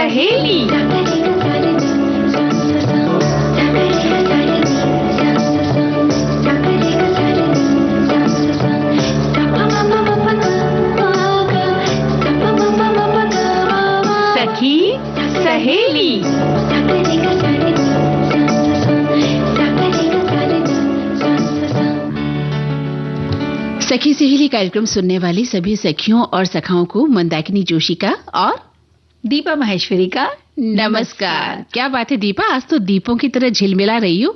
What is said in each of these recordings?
सहेली। सखी सहेली। सखी सहेली कार्यक्रम सुनने वाली सभी सखियों और सखाओं को मंदाकिनी जोशी का और दीपा माहेश्वरी का नमस्कार। क्या बात है दीपा, आज तो दीपों की तरह झिलमिला रही हो।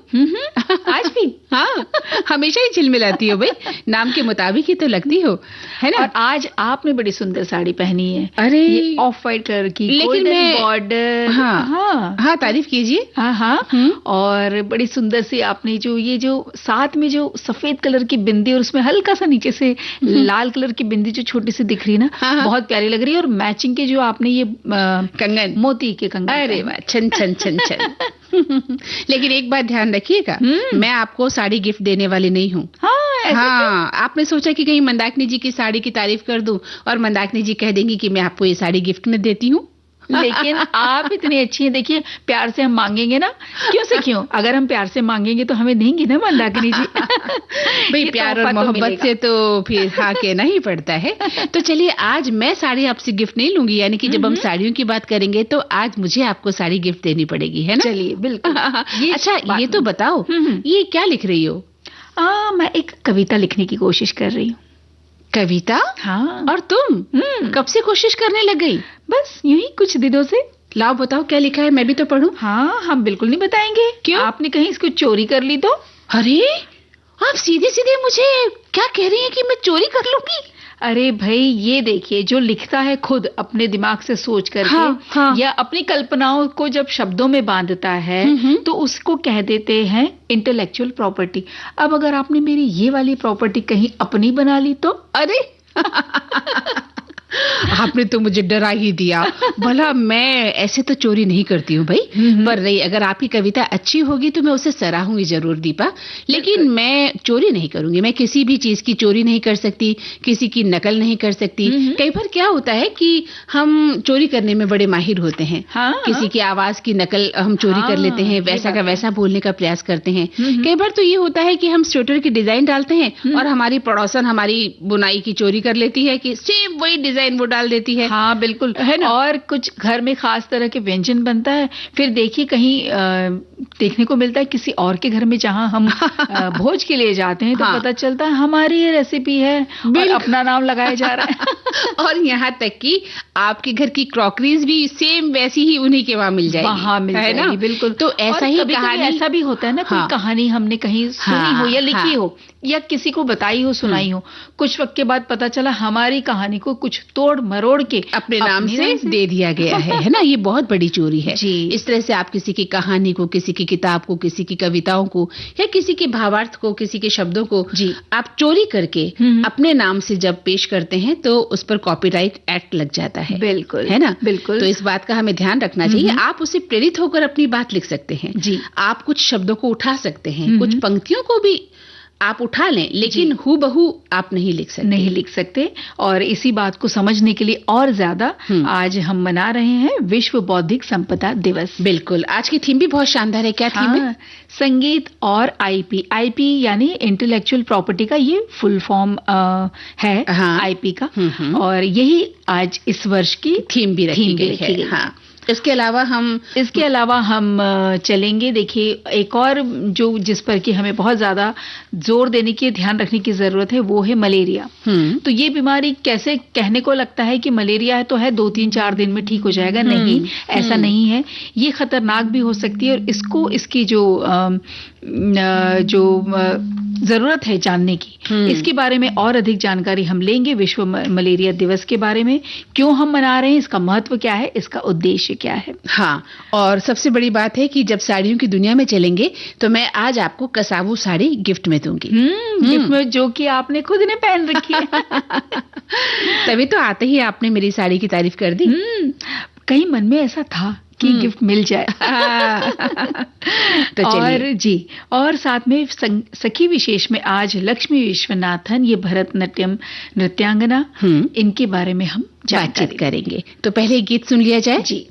आज भी हाँ, हमेशा ही झिलमिलाती हो भाई, नाम के मुताबिक ही तो लगती हो, है ना। और आज आपने बड़ी सुंदर साड़ी पहनी है। अरे ये ऑफ व्हाइट कलर की, लेकिन मैं बॉर्डर। हाँ, तारीफ कीजिए। हाँ। और बड़ी सुंदर सी आपने जो साथ में जो सफेद कलर की बिंदी और उसमें हल्का सा नीचे से लाल कलर की बिंदी जो छोटी सी दिख रही है ना, बहुत प्यारी लग रही है। और मैचिंग के जो आपने ये कंगन, मोती के कंगन, अरे वाह, छन छन छन छन। लेकिन एक बात ध्यान रखिएगा, मैं आपको साड़ी गिफ्ट देने वाली नहीं हूँ। हाँ, आपने सोचा कि कहीं मंदाकिनी जी की साड़ी की तारीफ कर दूं और मंदाकिनी जी कह देंगी कि मैं आपको ये साड़ी गिफ्ट में देती हूँ। लेकिन आप इतनी अच्छी हैं, देखिए प्यार से हम मांगेंगे ना, क्यों से क्यों, अगर हम प्यार से मांगेंगे तो हमें देंगी ना मंदाकिनी जी। भाई प्यार और मोहब्बत से तो फिर हाँ कहना ही पड़ता है। तो चलिए, आज मैं साड़ी आपसे गिफ्ट नहीं लूंगी, यानी कि जब हम साड़ियों की बात करेंगे तो आज मुझे आपको साड़ी गिफ्ट देनी पड़ेगी, है ना। चलिए बिल्कुल। अच्छा ये तो बताओ, ये क्या लिख रही हो। मैं एक कविता लिखने की कोशिश कर रही हूँ। कविता? हाँ। और तुम कब से कोशिश करने लग गई। बस यूं ही कुछ दिनों से। लाओ बताओ क्या लिखा है, मैं भी तो पढूं। हाँ, हम बिल्कुल नहीं बताएंगे। क्यों? आपने कहीं इसको चोरी कर ली तो। अरे आप सीधे सीधे मुझे क्या कह रही हैं कि मैं चोरी कर लूंगी। अरे भाई ये देखिए, जो लिखता है खुद अपने दिमाग से सोच करके या अपनी कल्पनाओं को जब शब्दों में बांधता है तो उसको कह देते हैं इंटेलेक्चुअल प्रॉपर्टी। अब अगर आपने मेरी ये वाली प्रॉपर्टी कहीं अपनी बना ली तो। अरे आपने तो मुझे डरा ही दिया। भला मैं ऐसे तो चोरी नहीं करती हूँ भाई, पर नहीं, अगर आपकी कविता अच्छी होगी तो मैं उसे सराहूंगी जरूर दीपा, लेकिन मैं चोरी नहीं करूंगी। मैं किसी भी चीज की चोरी नहीं कर सकती, किसी की नकल नहीं कर सकती। कई बार क्या होता है कि हम चोरी करने में बड़े माहिर होते हैं। किसी की आवाज की नकल हम चोरी कर लेते हैं, वैसा का वैसा बोलने का प्रयास करते हैं। कई बार तो ये होता है कि हम स्वेटर की डिजाइन डालते हैं और हमारी पड़ोसन हमारी बुनाई की चोरी कर लेती है कि सेम वही डिजाइन वो डाल देती है। हाँ बिल्कुल, है ना। और कुछ घर में खास तरह के व्यंजन बनता है, फिर देखिए कहीं देखने को मिलता है किसी और के घर में, जहाँ हम भोज के लिए जाते हैं तो पता चलता है हमारी ये रेसिपी है और अपना नाम लगाया जा रहा है। और यहाँ तक कि आपके घर की क्रॉकरीज भी सेम वैसी ही उन्हीं के वहाँ मिल जाएगी। वहाँ मिल जाएगी, है ना। बिल्कुल। तो ऐसा ही कहानी, ऐसा भी होता है ना, कोई कहानी हमने कहीं सुनी हो या लिखी हो या किसी को बताई हो, सुनाई हो, कुछ वक्त के बाद पता चला हमारी कहानी को कुछ तोड़ मरोड़ के अपने नाम से दे दिया गया है ना। ये बहुत बड़ी चोरी है जी। इस तरह से आप किसी की कहानी को, किसी की किताब को, किसी की कविताओं को या किसी के भावार्थ को, किसी के शब्दों को जी आप चोरी करके अपने नाम से जब पेश करते हैं तो उस पर कॉपीराइट एक्ट लग जाता है। बिल्कुल, है ना। बिल्कुल। तो इस बात का हमें ध्यान रखना चाहिए। आप उसे प्रेरित होकर अपनी बात लिख सकते हैं जी। आप कुछ शब्दों को उठा सकते हैं, कुछ पंक्तियों को भी आप उठा लें, लेकिन हूबहू आप नहीं लिख सकते। और इसी बात को समझने के लिए और ज्यादा आज हम मना रहे हैं विश्व बौद्धिक संपदा दिवस। बिल्कुल, आज की थीम भी बहुत शानदार है। क्या थीम है? संगीत और आईपी। आईपी यानी इंटेलेक्चुअल प्रॉपर्टी का ये फुल फॉर्म है आईपी का, और यही आज इस वर्ष की थीम भी रखी गई है। हाँ। इसके अलावा हम चलेंगे, देखिए एक और जो जिस पर कि हमें बहुत ज्यादा जोर देने की, ध्यान रखने की जरूरत है, वो है मलेरिया। तो ये बीमारी कैसे, कहने को लगता है कि मलेरिया है तो है 2-3-4 दिन में ठीक हो जाएगा, नहीं, ऐसा नहीं है। ये खतरनाक भी हो सकती है और इसको, इसकी जो जरूरत है जानने की, इसके बारे में और अधिक जानकारी हम लेंगे विश्व मलेरिया दिवस के बारे में। क्यों हम मना रहे हैं, इसका महत्व क्या है, इसका उद्देश्य क्या है। हाँ, और सबसे बड़ी बात है कि जब साड़ियों की दुनिया में चलेंगे तो मैं आज आपको कसावू साड़ी गिफ्ट में दूंगी। गिफ्ट में, जो कि आपने खुद ने पहन रखी है। तभी तो आते ही आपने मेरी साड़ी की तारीफ कर दी। कहीं मन में ऐसा था कि गिफ्ट मिल जाए। तो और जी, और साथ में सखी विशेष में आज लक्ष्मी विश्वनाथन, ये भरतनाट्यम नृत्यांगना, इनके बारे में हम बातचीत करेंगे। तो पहले गीत सुन लिया जाए। जी।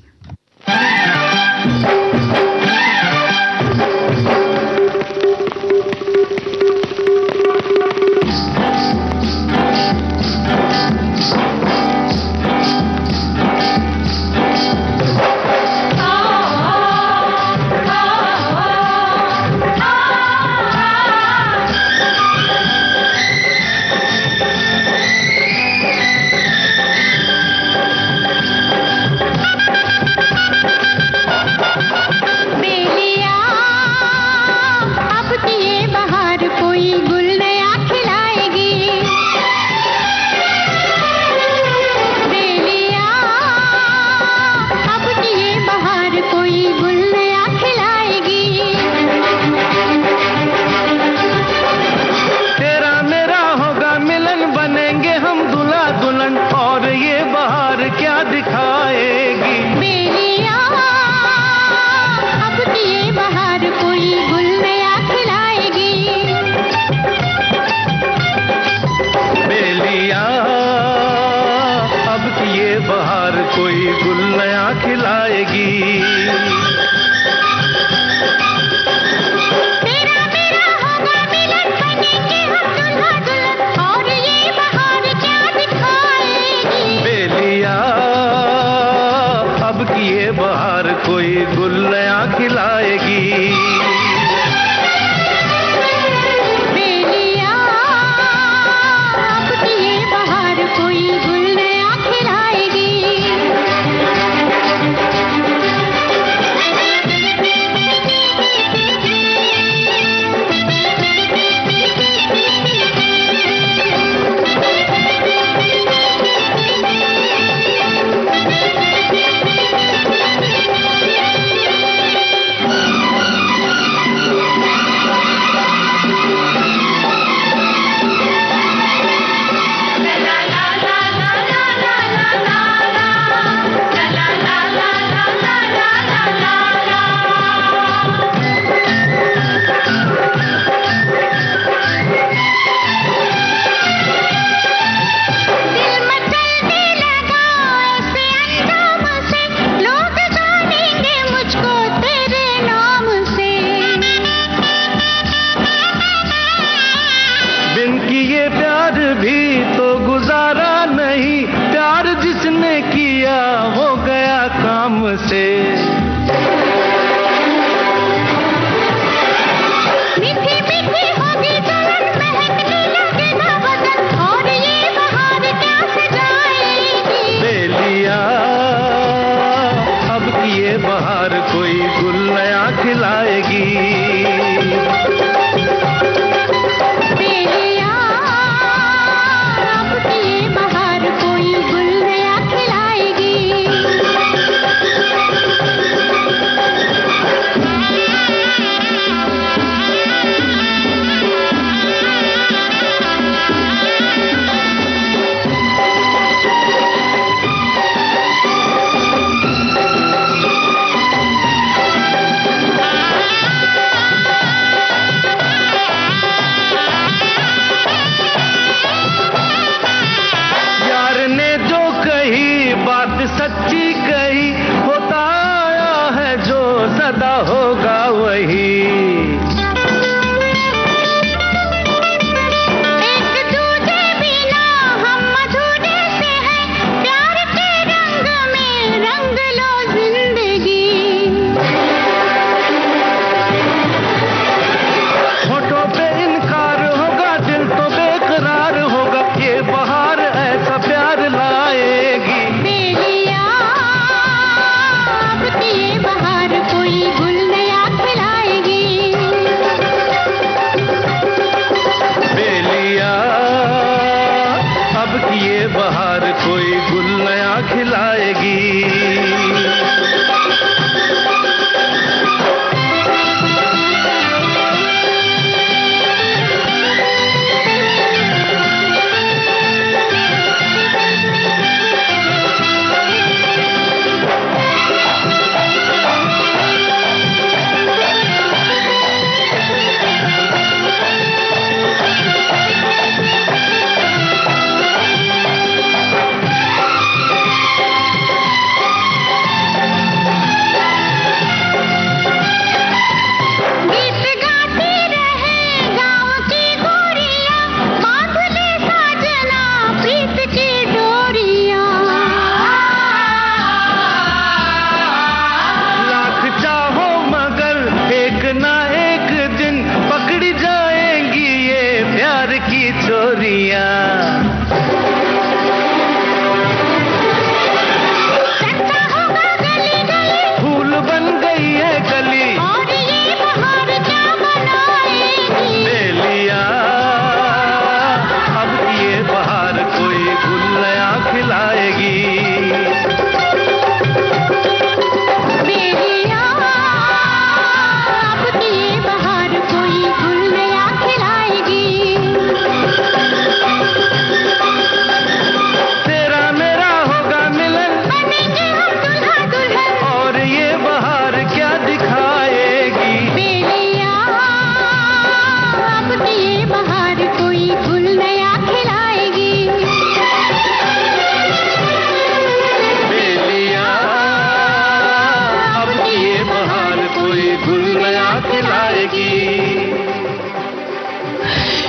कोई गुल नया खिलाएगी।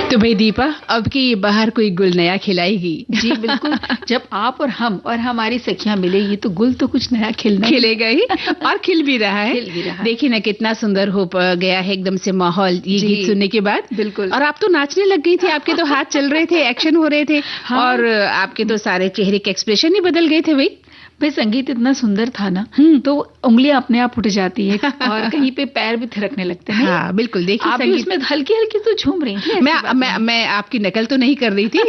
तो भाई दीपा, अब की बाहर कोई गुल नया खिलाएगी? जी बिल्कुल। जब आप और हम और हमारी सखियां मिलेगी तो गुल तो कुछ नया खिलेगा ही, और खिल भी रहा है। देखिए ना कितना सुंदर हो गया है एकदम से माहौल ये गीत सुनने के बाद। बिल्कुल। और आप तो नाचने लग गई थी, आपके तो हाथ चल रहे थे, एक्शन हो रहे थे। हाँ। और आपके तो सारे चेहरे के एक्सप्रेशन ही बदल गए थे भाई। संगीत इतना सुंदर था ना, तो उंगलियां अपने आप उठ जाती है और कहीं पे पैर भी थिरकने लगते हैं। हाँ बिल्कुल। देखिए आप संगीत उसमें हल्की हल्की तो झूम रही थी। मैं आपकी नकल तो नहीं कर रही थी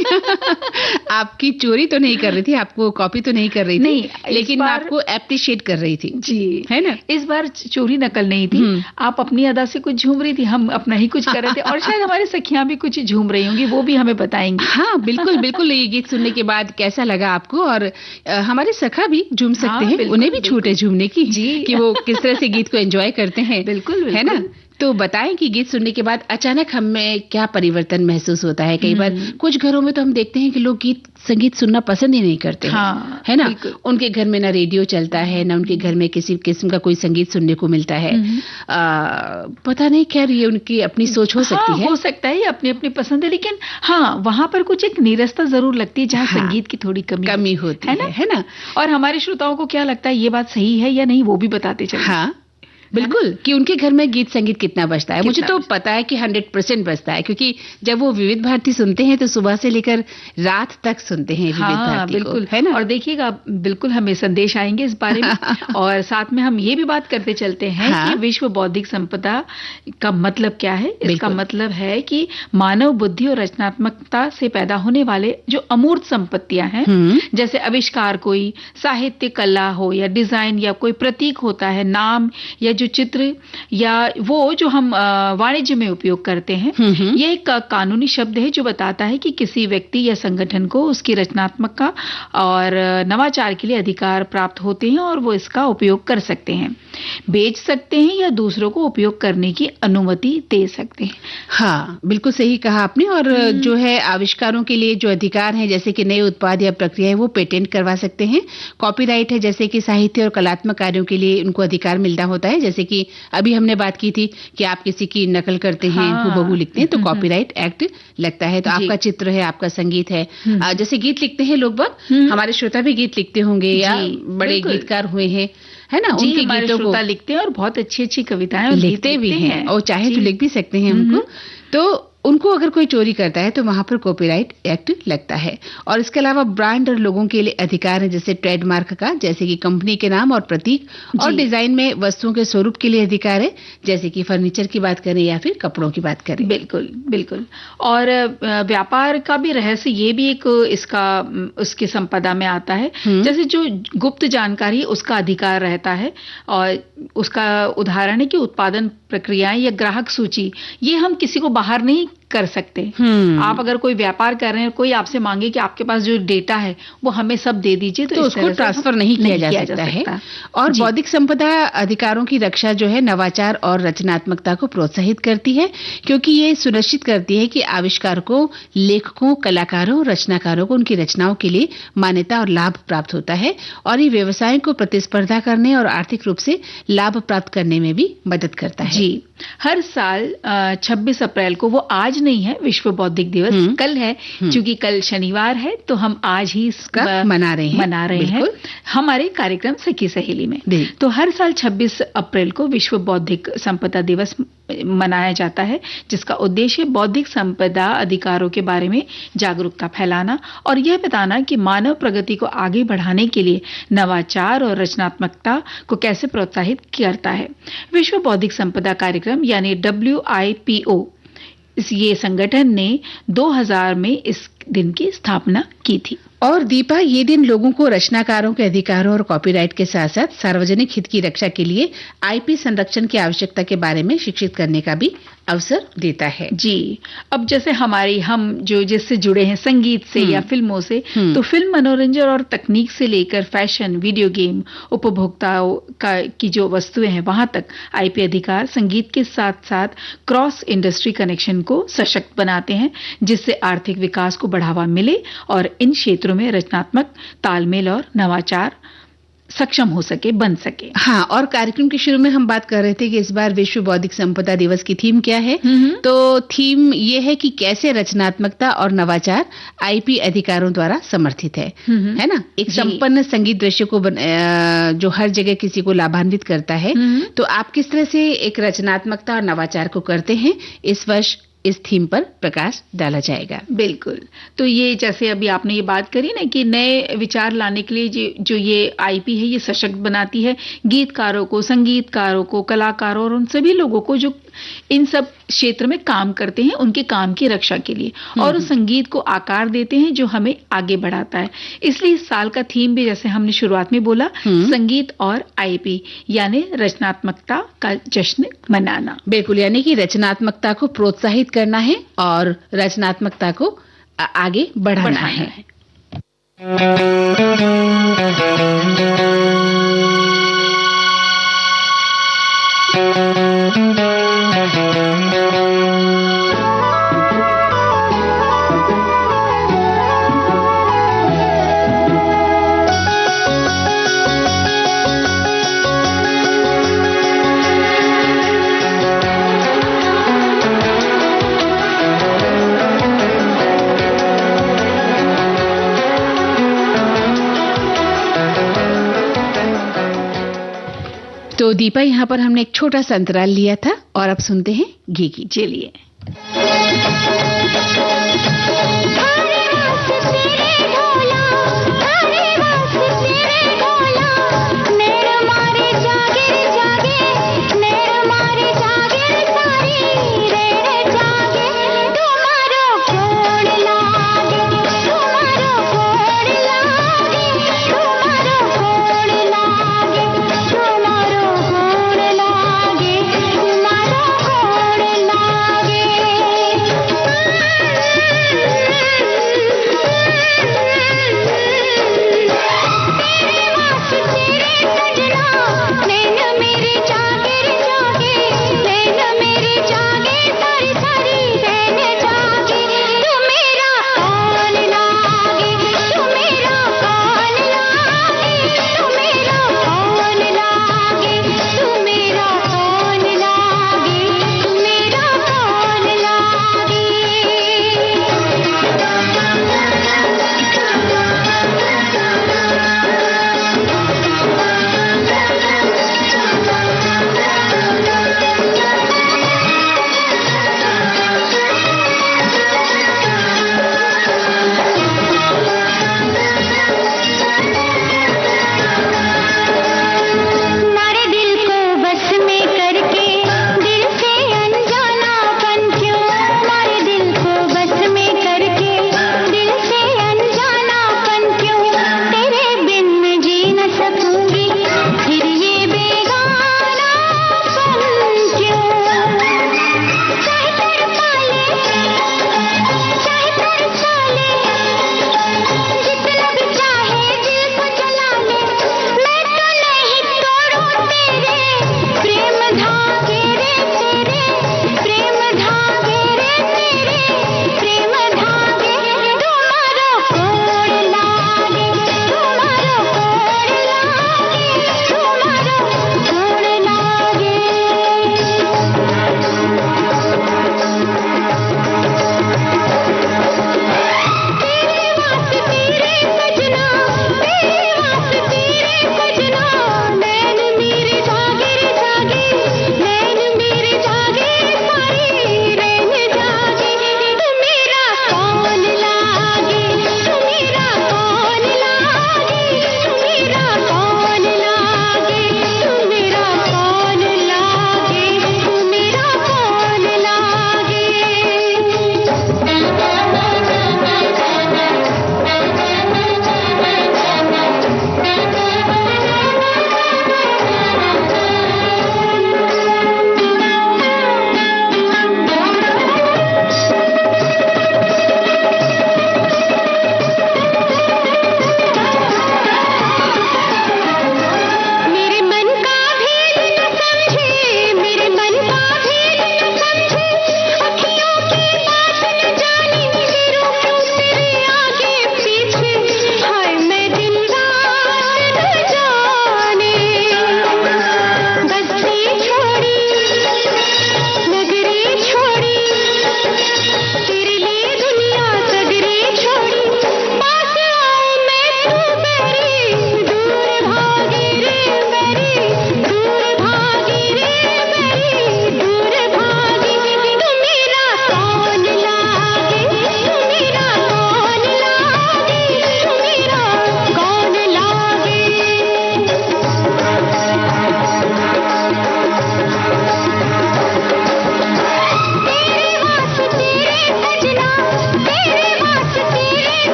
आपकी चोरी तो नहीं कर रही थी, आपको कॉपी तो नहीं कर रही थी। नहीं, लेकिन मैं आपको एप्रिशिएट कर रही थी। जी है ना। इस बार चोरी नकल नहीं थी, आप अपनी अदा से कुछ झूम रही थी, हम अपना ही कुछ कर रहे थे। और शायद हमारी सखियां भी कुछ झूम रही होंगी, वो भी हमें बताएंगी। हाँ बिल्कुल बिल्कुल। ये गीत सुनने के बाद कैसा लगा आपको? और हमारे सखा भी झूम सकते हैं, उन्हें भी छूट है झूमने की कि वो किस तरह से गीत को एंजॉय करते हैं। बिल्कुल है ना। तो बताएं कि गीत सुनने के बाद अचानक हमें क्या परिवर्तन महसूस होता है। कई बार कुछ घरों में तो हम देखते हैं कि लोग संगीत सुनना पसंद ही नहीं करते हैं। हाँ, है ना। उनके घर में ना रेडियो चलता है, ना उनके घर में किसी किस्म का कोई संगीत सुनने को मिलता है। पता नहीं, खैर ये उनकी अपनी सोच हो सकती है। हो सकता है, अपनी अपनी पसंद है। लेकिन हाँ, वहां पर कुछ एक नीरसता जरूर लगती है जहाँ संगीत की थोड़ी कमी होती है ना। और हमारे श्रोताओं को क्या लगता है, ये बात सही है या नहीं, वो भी बताते चले। हाँ बिल्कुल, कि उनके घर में गीत संगीत कितना बजता है। मुझे तो पता है कि 100% बजता है, क्योंकि जब वो विविध भारती सुनते हैं तो सुबह से लेकर रात तक सुनते हैं विविध भारती बिल्कुल को, है ना। और देखिएगा, बिल्कुल हमें संदेश आएंगे इस बारे में और साथ में हम ये भी बात करते चलते हैं कि विश्व बौद्धिक संपदा का मतलब क्या है। इसका मतलब है कि मानव बुद्धि और रचनात्मकता से पैदा होने वाले जो अमूर्त संपत्तियां हैं, जैसे आविष्कार, कोई साहित्य, कला हो या डिजाइन, या कोई प्रतीक होता है, नाम या जो चित्र, या वो जो हम वाणिज्य में उपयोग करते हैं। ये एक कानूनी शब्द है जो बताता है कि किसी व्यक्ति या संगठन को उसकी रचनात्मकता और नवाचार के लिए अधिकार प्राप्त होते हैं और वो इसका उपयोग कर सकते हैं, बेच सकते हैं या दूसरों को उपयोग करने की अनुमति दे सकते हैं। हाँ बिल्कुल सही कहा आपने। और जो है आविष्कारों के लिए जो अधिकार हैं, जैसे कि नए उत्पाद या प्रक्रिया है, वो पेटेंट करवा सकते हैं। कॉपीराइट है, जैसे कि साहित्य और कलात्मक कार्यों के लिए उनको अधिकार मिलता होता है। जैसे कि अभी हमने बात की थी कि आप किसी की नकल करते हैं, हूबहू लिखते हैं, तो कॉपीराइट एक्ट लगता है। तो आपका चित्र है, आपका संगीत है। जैसे गीत लिखते हैं लोग बाग, हमारे श्रोता भी गीत लिखते होंगे या बड़े गीतकार हुए हैं, है ना। उनके गीतों को लिखते हैं और बहुत अच्छी अच्छी कविताएं लिखते भी हैं, और चाहे तो लिख भी सकते हैं उनको। तो उनको अगर कोई चोरी करता है तो वहां पर कॉपीराइट एक्ट लगता है। और इसके अलावा ब्रांड और लोगों के लिए अधिकार है, जैसे ट्रेडमार्क का, जैसे कि कंपनी के नाम और प्रतीक, और डिजाइन में वस्तुओं के स्वरूप के लिए अधिकार है, जैसे कि फर्नीचर की बात करें या फिर कपड़ों की बात करें। बिल्कुल बिल्कुल। और व्यापार का भी रहस्य, ये भी एक इसका उसकी संपदा में आता है। जैसे जो गुप्त जानकारी, उसका अधिकार रहता है। और उसका उदाहरण है कि उत्पादन प्रक्रियाएं या ग्राहक सूची, ये हम किसी को बाहर नहीं कर सकते। आप अगर कोई व्यापार कर रहे हैं, कोई आपसे मांगे कि आपके पास जो डेटा है वो हमें सब दे दीजिए, तो उसको ट्रांसफर नहीं किया जा सकता है। और बौद्धिक संपदा अधिकारों की रक्षा जो है नवाचार और रचनात्मकता को प्रोत्साहित करती है, क्योंकि ये सुनिश्चित करती है कि आविष्कारकों, लेखकों, कलाकारों, रचनाकारों को उनकी रचनाओं के लिए मान्यता और लाभ प्राप्त होता है। और ये व्यवसाय को प्रतिस्पर्धा करने और आर्थिक रूप से लाभ प्राप्त करने में भी मदद करता है। जी, हर साल 26 अप्रैल को, वो आज नहीं है विश्व बौद्धिक दिवस, कल है, क्योंकि कल शनिवार है, तो हम आज ही इसका मना रहे हैं हमारे कार्यक्रम सखी सहेली में। तो हर साल 26 अप्रैल को विश्व बौद्धिक संपदा दिवस मनाया जाता है, जिसका उद्देश्य बौद्धिक संपदा अधिकारों के बारे में जागरूकता फैलाना और यह बताना कि मानव प्रगति को आगे बढ़ाने के लिए नवाचार और रचनात्मकता को कैसे प्रोत्साहित करता है। विश्व बौद्धिक संपदा कार्यक्रम यानी WIPO, ये संगठन ने 2000 में इस दिन की स्थापना की थी। और दीपा, ये दिन लोगों को रचनाकारों के अधिकारों और कॉपीराइट के साथ साथ सार्वजनिक हित की रक्षा के लिए IP संरक्षण की आवश्यकता के बारे में शिक्षित करने का भी अवसर देता है। जी, अब जैसे हम जो जिससे जुड़े हैं संगीत से या फिल्मों से, तो फिल्म, मनोरंजन और तकनीक से लेकर फैशन, वीडियो गेम, उपभोक्ताओं की जो वस्तुएं हैं, वहां तक IP अधिकार संगीत के साथ साथ क्रॉस इंडस्ट्री कनेक्शन को सशक्त बनाते हैं, जिससे आर्थिक विकास को बढ़ावा मिले और इन क्षेत्रों में रचनात्मक तालमेल और नवाचार सक्षम हो सके, बन सके। हाँ, और कार्यक्रम के शुरू में हम बात कर रहे थे कि इस बार विश्व बौद्धिक संपदा दिवस की थीम क्या है। तो थीम ये है कि कैसे रचनात्मकता और नवाचार आईपी अधिकारों द्वारा समर्थित है ना? एक संपन्न संगीत दृश्य को जो हर जगह किसी को लाभान्वित करता है। तो आप किस तरह से एक रचनात्मकता और नवाचार को करते हैं, इस वर्ष इस थीम पर प्रकाश डाला जाएगा। बिल्कुल। तो ये जैसे अभी आपने ये बात करी ना कि नए विचार लाने के लिए जो ये आईपी है, ये सशक्त बनाती है गीतकारों को, संगीतकारों को, कलाकारों और उन सभी लोगों को जो इन सब क्षेत्र में काम करते हैं, उनके काम की रक्षा के लिए, और उस संगीत को आकार देते हैं जो हमें आगे बढ़ाता है। इसलिए इस साल का थीम भी जैसे हमने शुरुआत में बोला, संगीत और आईपी यानी रचनात्मकता का जश्न मनाना। बिल्कुल, यानी कि रचनात्मकता को प्रोत्साहित करना है और रचनात्मकता को आगे बढ़ाना है। तो दीपा, यहाँ पर हमने एक छोटा सा अंतराल लिया था और अब सुनते हैं गीगी। चलिए।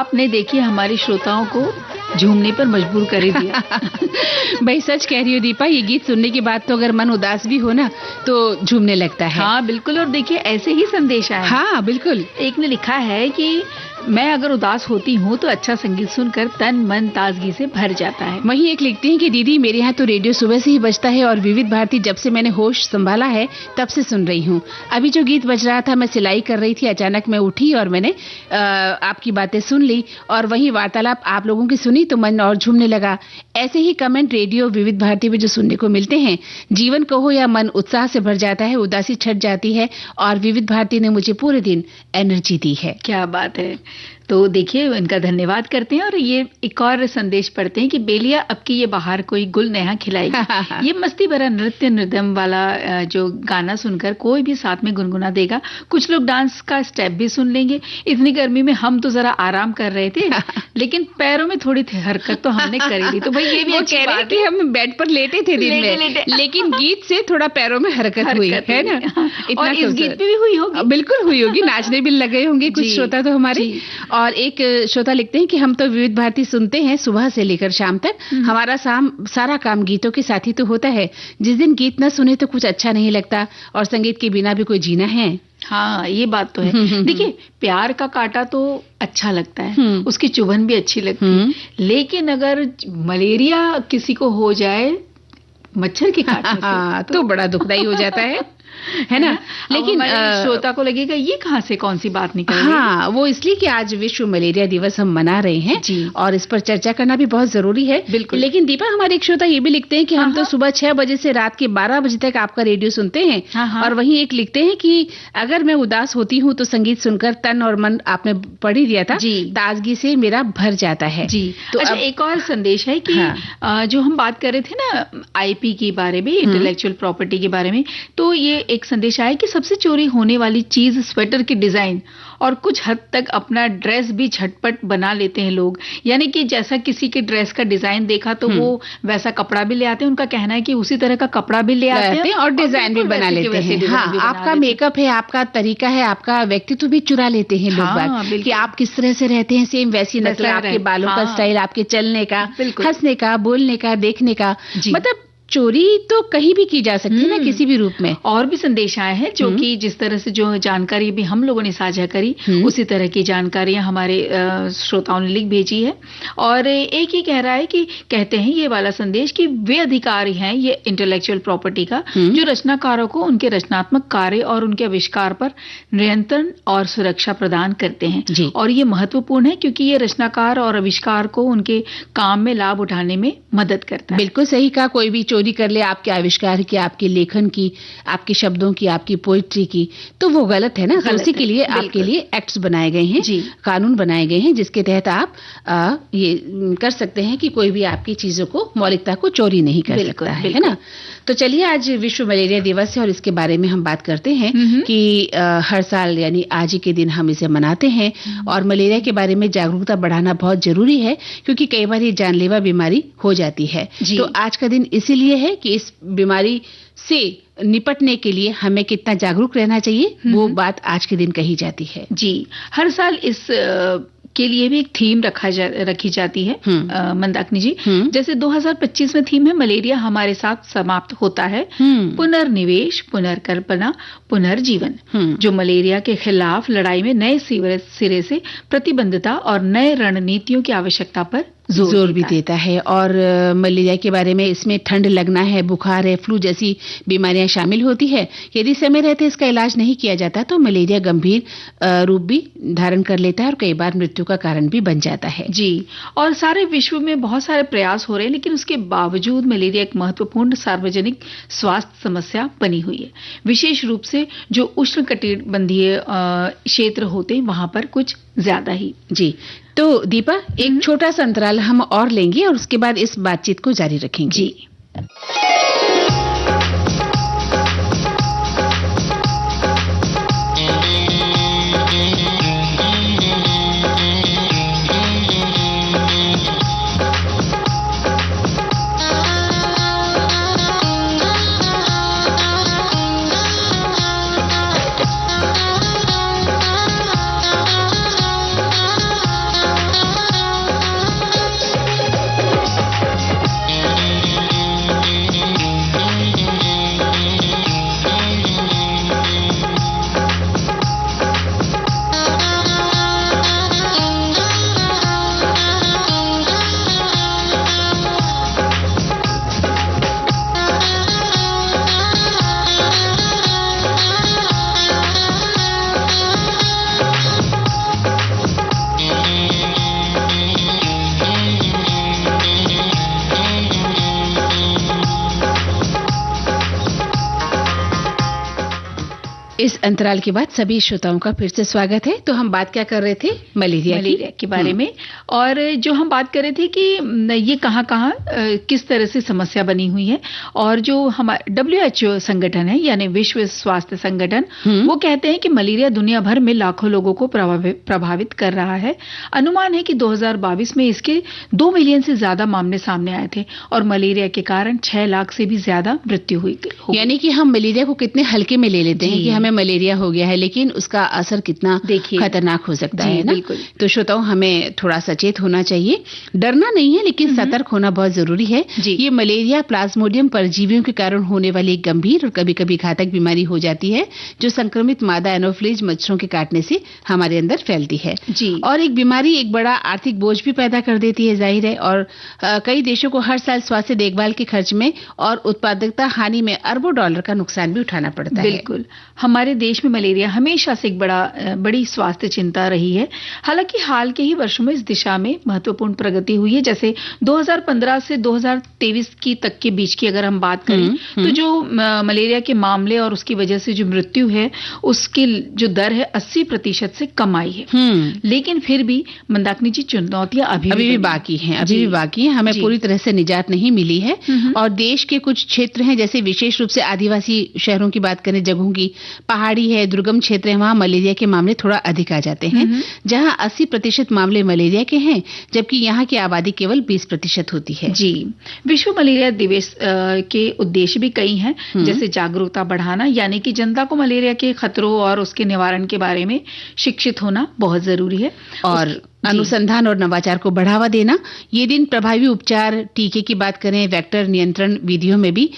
आपने देखिए हमारे श्रोताओं को झूमने पर मजबूर कर ही दिया। भाई सच कह रही हो दीपा, ये गीत सुनने के बाद तो अगर मन उदास भी हो ना तो झूमने लगता है। हाँ बिल्कुल। और देखिए ऐसे ही संदेश आया। हाँ बिल्कुल। एक ने लिखा है कि मैं अगर उदास होती हूँ तो अच्छा संगीत सुनकर तन मन ताजगी से भर जाता है। वहीं एक लिखती हैं कि दीदी मेरे यहाँ तो रेडियो सुबह से ही बजता है और विविध भारती जब से मैंने होश संभाला है तब से सुन रही हूँ। अभी जो गीत बज रहा था मैं सिलाई कर रही थी, अचानक मैं उठी और मैंने आपकी बातें सुन ली और वही वार्तालाप आप लोगों की सुनी तो मन और झूमने लगा। ऐसे ही कमेंट रेडियो विविध भारती में जो सुनने को मिलते हैं, जीवन कहो या मन उत्साह से भर जाता है, उदासी छट जाती है और विविध भारती ने मुझे पूरे दिन एनर्जी दी है। क्या बात है। तो देखिए इनका धन्यवाद करते हैं और ये एक और संदेश पढ़ते हैं कि बेलिया अब की ये बाहर कोई गुल नया खिलाएगी। ये मस्ती भरा नृत्य निर्दम वाला जो गाना सुनकर कोई भी साथ में गुनगुना देगा। कुछ लोग डांस का स्टेप भी सुन लेंगे। इतनी गर्मी में हम तो जरा आराम कर रहे थे लेकिन पैरों में थोड़ी हरकत तो हमने करी थी। तो भाई ये भी अच्छी बात है कि हम बेड पर लेटे थे दिन में लेकिन गीत से थोड़ा पैरों में हरकत हुई है ना। और इस गीत पे भी हुई होगी। बिल्कुल हुई होगी, नाचने भी लगे होंगे कुछ श्रोता तो हमारे। और एक श्रोता लिखते हैं कि हम तो विविध भारती सुनते हैं सुबह से लेकर शाम तक। हमारा सारा काम गीतों के साथ ही तो होता है। जिस दिन गीत न सुने तो कुछ अच्छा नहीं लगता और संगीत के बिना भी कोई जीना है। हाँ ये बात तो है। देखिए प्यार का कांटा तो अच्छा लगता है, उसकी चुभन भी अच्छी लगती है, लेकिन अगर मलेरिया किसी को हो जाए मच्छर के काटने से तो बड़ा दुखदाई हो जाता है ना। लेकिन श्रोता को लगेगा ये कहाँ से कौन सी बात निकल रही है। हाँ वो इसलिए कि आज विश्व मलेरिया दिवस हम मना रहे हैं जी। और इस पर चर्चा करना भी बहुत जरूरी है। बिल्कुल। लेकिन दीपा हमारे एक श्रोता ये भी लिखते हैं कि हम तो सुबह 6 बजे से रात के 12 बजे तक आपका रेडियो सुनते हैं। और वहीं एक लिखते हैं कि अगर मैं उदास होती हूँ तो संगीत सुनकर तन और मन, आपने पढ़ ही दिया था, ताजगी से मेरा भर जाता है जी। तो अच्छा एक और संदेश है कि जो हम बात कर रहे थे ना IP के बारे में, इंटेलेक्चुअल प्रॉपर्टी के बारे में, तो ये एक संदेश आया कि सबसे चोरी होने वाली चीज स्वेटर की डिजाइन और कुछ हद तक अपना ड्रेस भी झटपट बना लेते हैं लोग। यानी कि जैसा किसी के ड्रेस का डिजाइन देखा तो वो वैसा कपड़ा भी ले आते हैं। उनका कहना है कि उसी तरह का कपड़ा भी ले आते हैं और डिजाइन भी बना लेते हैं। हाँ, आपका मेकअप है, आपका तरीका है, आपका व्यक्तित्व भी चुरा लेते हैं लोग कि आप किस तरह से रहते हैं, सेम वैसी नस्ल, आपके बालों का स्टाइल, आपके चलने का, हंसने का, बोलने का, देखने का, मतलब चोरी तो कहीं भी की जा सकती है ना, किसी भी रूप में। और भी संदेश आए हैं जो कि जिस तरह से जो जानकारी भी हम लोगों ने साझा करी उसी तरह की जानकारियां हमारे श्रोताओं ने लिख भेजी है। और एक ही कह रहा है कि कहते हैं ये वाला संदेश कि वे अधिकारी हैं ये इंटेलेक्चुअल प्रॉपर्टी का जो रचनाकारों को उनके रचनात्मक कार्य और उनके आविष्कार पर नियंत्रण और सुरक्षा प्रदान करते हैं। और ये महत्वपूर्ण है क्योंकि ये रचनाकार और आविष्कार को उनके काम में लाभ उठाने में मदद करता है। बिल्कुल सही कहा। कोई भी चोरी कर ले आपके आविष्कार की, आपके लेखन की, आपके शब्दों की, आपकी पोइट्री की, तो वो गलत है ना। तो उसी के लिए आपके लिए एक्ट्स बनाए गए हैं, कानून बनाए गए हैं जिसके तहत आप ये कर सकते हैं कि कोई भी आपकी चीजों को, मौलिकता को चोरी नहीं कर सकता है ना। तो चलिए आज विश्व मलेरिया दिवस है और इसके बारे में हम बात करते हैं कि हर साल यानी आज ही के दिन हम इसे मनाते हैं और मलेरिया के बारे में जागरूकता बढ़ाना बहुत जरूरी है क्योंकि कई बार ये जानलेवा बीमारी हो जाती है। तो आज का दिन इसीलिए है कि इस बीमारी से निपटने के लिए हमें कितना जागरूक रहना चाहिए वो बात आज के दिन कही जाती है। जी, हर साल इस के लिए भी एक थीम रखी जाती है मंदाकिनी जी। जैसे 2025 में थीम है मलेरिया हमारे साथ समाप्त होता है, पुनर्निवेश, पुनर्कल्पना, पुनर्जीवन, जो मलेरिया के खिलाफ लड़ाई में नए सिरे से प्रतिबद्धता और नए रणनीतियों की आवश्यकता पर जोर भी देता है। और मलेरिया के बारे में इसमें ठंड लगना है, बुखार है, फ्लू जैसी बीमारियां शामिल होती है। यदि समय रहते इसका इलाज नहीं किया जाता तो मलेरिया गंभीर रूप भी धारण कर लेता है और कई बार मृत्यु का कारण भी बन जाता है। जी, और सारे विश्व में बहुत सारे प्रयास हो रहे हैं लेकिन उसके बावजूद मलेरिया एक महत्वपूर्ण सार्वजनिक स्वास्थ्य समस्या बनी हुई है। विशेष रूप से जो उष्णकटिबंधीय क्षेत्र होते हैं वहां पर कुछ ज्यादा ही। जी, तो दीपा एक छोटा सा अंतराल हम और लेंगे और उसके बाद इस बातचीत को जारी रखेंगे। जी। इस अंतराल के बाद सभी श्रोताओं का फिर से स्वागत है। तो हम बात क्या कर रहे थे? मलेरिया के बारे में। और जो हम बात कर रहे थे कि ये कहाँ किस तरह से समस्या बनी हुई है, और जो हमारा WHO संगठन है यानी विश्व स्वास्थ्य संगठन, वो कहते हैं कि मलेरिया दुनिया भर में लाखों लोगों को प्रभावित कर रहा है। अनुमान है कि 2022 में इसके 2 मिलियन से ज्यादा मामले सामने आए थे और मलेरिया के कारण 6 लाख से भी ज्यादा मृत्यु हुई। यानी कि हम मलेरिया को कितने हल्के में ले लेते हैं कि हमें मलेरिया हो गया है, लेकिन उसका असर कितना खतरनाक हो सकता है ना। तो श्रोताओं, हमें थोड़ा सचेत होना चाहिए, डरना नहीं है लेकिन सतर्क होना बहुत जरूरी है। ये मलेरिया प्लाज्मोडियम परजीवियों के कारण होने वाली एक गंभीर और कभी-कभी घातक बीमारी हो जाती है, जो संक्रमित मादा एनोफिलीज मच्छरों के काटने से हमारे अंदर फैलती है। और एक बीमारी एक बड़ा आर्थिक बोझ भी पैदा कर देती है, जाहिर है। और कई देशों को हर साल स्वास्थ्य देखभाल के खर्च में और उत्पादकता हानि में अरबों डॉलर का नुकसान भी उठाना पड़ता है। बिल्कुल, हमारे देश में मलेरिया हमेशा से एक बड़ी स्वास्थ्य चिंता रही है। हालांकि हाल के ही वर्षों में इस दिशा में महत्वपूर्ण प्रगति हुई है। जैसे 2015 से 2023 की तक के बीच की अगर हम बात करें तो जो मलेरिया के मामले और उसकी वजह से जो मृत्यु है, उसकी जो दर है 80% से कम आई है। लेकिन फिर भी मंदाकिनी जी, चुनौतियां अभी भी बाकी हैं। हमें पूरी तरह से निजात नहीं मिली है। और देश के कुछ क्षेत्र हैं, जैसे विशेष रूप से आदिवासी शहरों की बात करें, जगहों की, पहाड़ी है, दुर्गम क्षेत्र है, वहां मलेरिया के मामले थोड़ा अधिक आ जाते हैं, जहां 80% मामले मलेरिया के हैं, जबकि यहाँ की आबादी केवल 20% होती है। जी, विश्व मलेरिया दिवस के उद्देश्य भी कई हैं, जैसे जागरूकता बढ़ाना, यानी कि जनता को मलेरिया के खतरों और उसके निवारण के बारे में शिक्षित होना बहुत जरूरी है। और अनुसंधान और नवाचार को बढ़ावा देना। ये दिन प्रभावी उपचार, टीके की बात करें, वेक्टर नियंत्रण विधियों में भी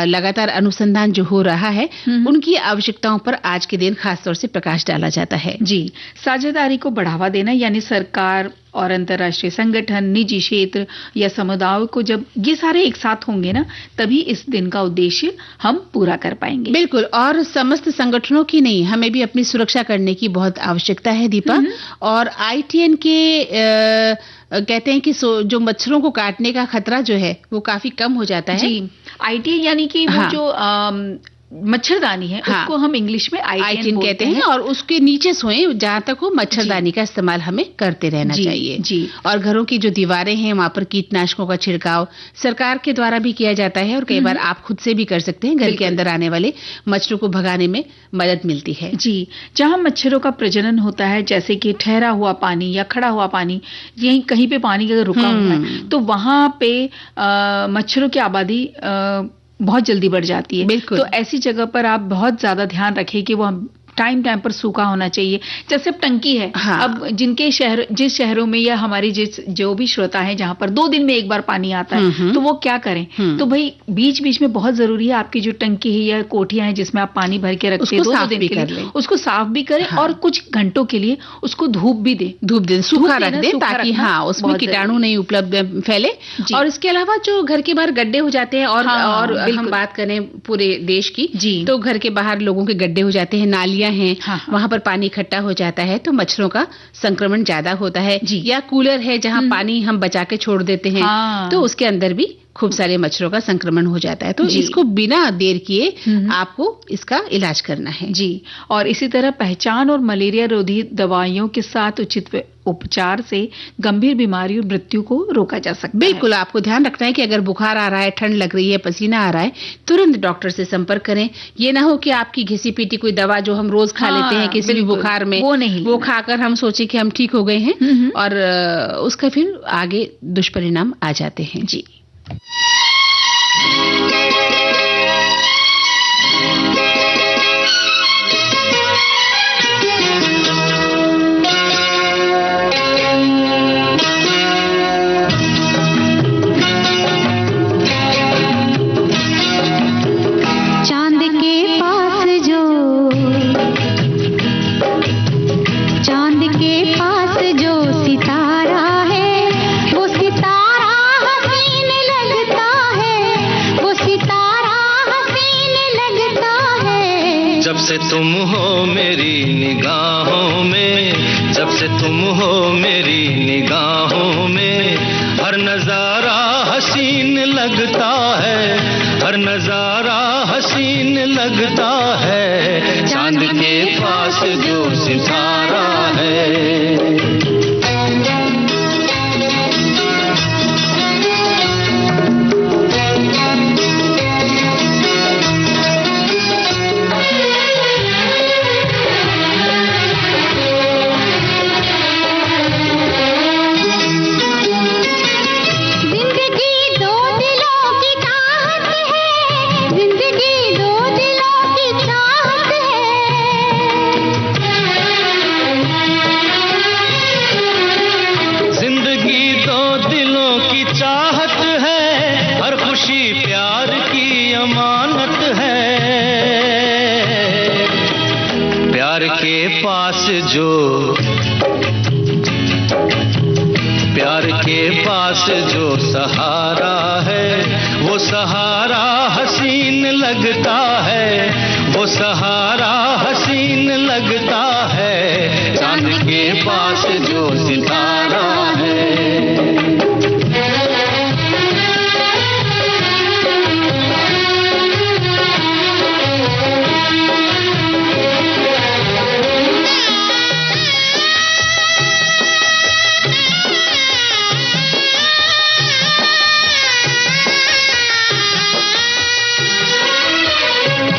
लगातार अनुसंधान जो हो रहा है, उनकी आवश्यकताओं पर आज के दिन खासतौर से प्रकाश डाला जाता है। जी, साझेदारी को बढ़ावा देना, यानी सरकार और अंतर्राष्ट्रीय संगठन, निजी क्षेत्र या समुदायों को जब ये सारे एक साथ होंगे ना, तभी इस दिन का उद्देश्य हम पूरा कर पाएंगे। बिल्कुल, और समस्त संगठनों की नहीं, हमें भी अपनी सुरक्षा करने की बहुत आवश्यकता है, दीपा। और ITN के कहते हैं कि जो मच्छरों को काटने का खतरा जो है वो काफी कम हो जाता है। जी, ITN यानी कि वो जो मच्छरदानी है, उसको हम इंग्लिश में ITN कहते हैं। और उसके नीचे सोए जहां तक हो, मच्छरदानी का इस्तेमाल हमें करते रहना चाहिए। जी। और घरों की जो दीवारें हैं, वहां पर कीटनाशकों का छिड़काव सरकार के द्वारा भी किया जाता है, और कई बार आप खुद से भी कर सकते हैं। घर के अंदर आने वाले मच्छरों को भगाने में मदद मिलती है। जी, जहां मच्छरों का प्रजनन होता है, जैसे कि ठहरा हुआ पानी या खड़ा हुआ पानी, यहीं कहीं पे पानी अगर रुका हुआ है, तो वहां पे मच्छरों की आबादी बहुत जल्दी बढ़ जाती है। तो ऐसी जगह पर आप बहुत ज्यादा ध्यान रखें कि वो टाइम पर सूखा होना चाहिए। जैसे अब टंकी है, अब जिस शहरों में या हमारी जो भी श्रोता है जहां पर 2 दिन में एक बार पानी आता है, तो वो क्या करें? तो भाई बीच बीच में बहुत जरूरी है, आपकी जो टंकी है या कोठियां हैं जिसमें आप पानी भर के रखते हैं 2 दिन के लिए, उसको साफ भी करें। और कुछ घंटों के लिए उसको धूप दें, सूखा रख दें, ताकि उसमें कीटाणु नहीं उपलब्ध फैले। और इसके अलावा जो घर के बाहर गड्ढे हो जाते हैं, और हम बात करें पूरे देश की, तो घर के बाहर लोगों के गड्ढे हो जाते हैं, नालियां हैं, वहां पर पानी इकट्ठा हो जाता है, तो मच्छरों का संक्रमण ज्यादा होता है। या कूलर है जहां पानी हम बचा के छोड़ देते हैं, तो उसके अंदर भी खूब सारे मच्छरों का संक्रमण हो जाता है। तो इसको बिना देर किए आपको इसका इलाज करना है। जी, और इसी तरह पहचान और मलेरिया रोधी दवाइयों के साथ उचित उपचार से गंभीर बीमारी और मृत्यु को रोका जा सकता है। बिल्कुल, आपको ध्यान रखना है कि अगर बुखार आ रहा है, ठंड लग रही है, पसीना आ रहा है, तुरंत डॉक्टर से संपर्क करें। ये ना हो कि आपकी घिसी पीटी कोई दवा जो हम रोज खा लेते हैं किसी भी बुखार में, वो खाकर हम सोचे कि हम ठीक हो गए हैं, और उसका फिर आगे दुष्परिणाम आ जाते हैं। जी। जब से तुम हो मेरी निगाहों में, जब से तुम हो मेरी निगाहों में, हर नजारा हसीन लगता है, हर नजारा हसीन लगता है। चांद पास जो, प्यार के पास जो सहारा है, वो सहारा हसीन लगता है, वो सहारा हसीन लगता है। चांद के पास जो सितारा है।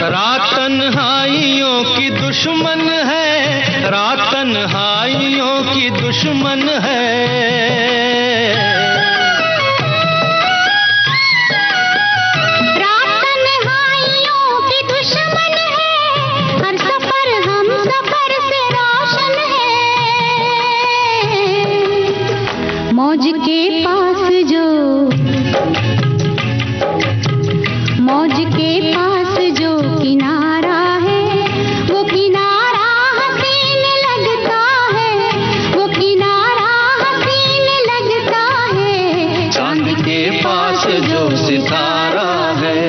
रात तन्हाइयों की दुश्मन है, रात तन्हाइयों की दुश्मन है। रात तन्हाइयों की दुश्मन है, हर सफर हम सफर से रोशन है। मौज के पास जो, मौज के पास जो किनारा है, वो किनारा हसीन लगता है, वो किनारा हसीन लगता है। चांद के पास जो सितारा है।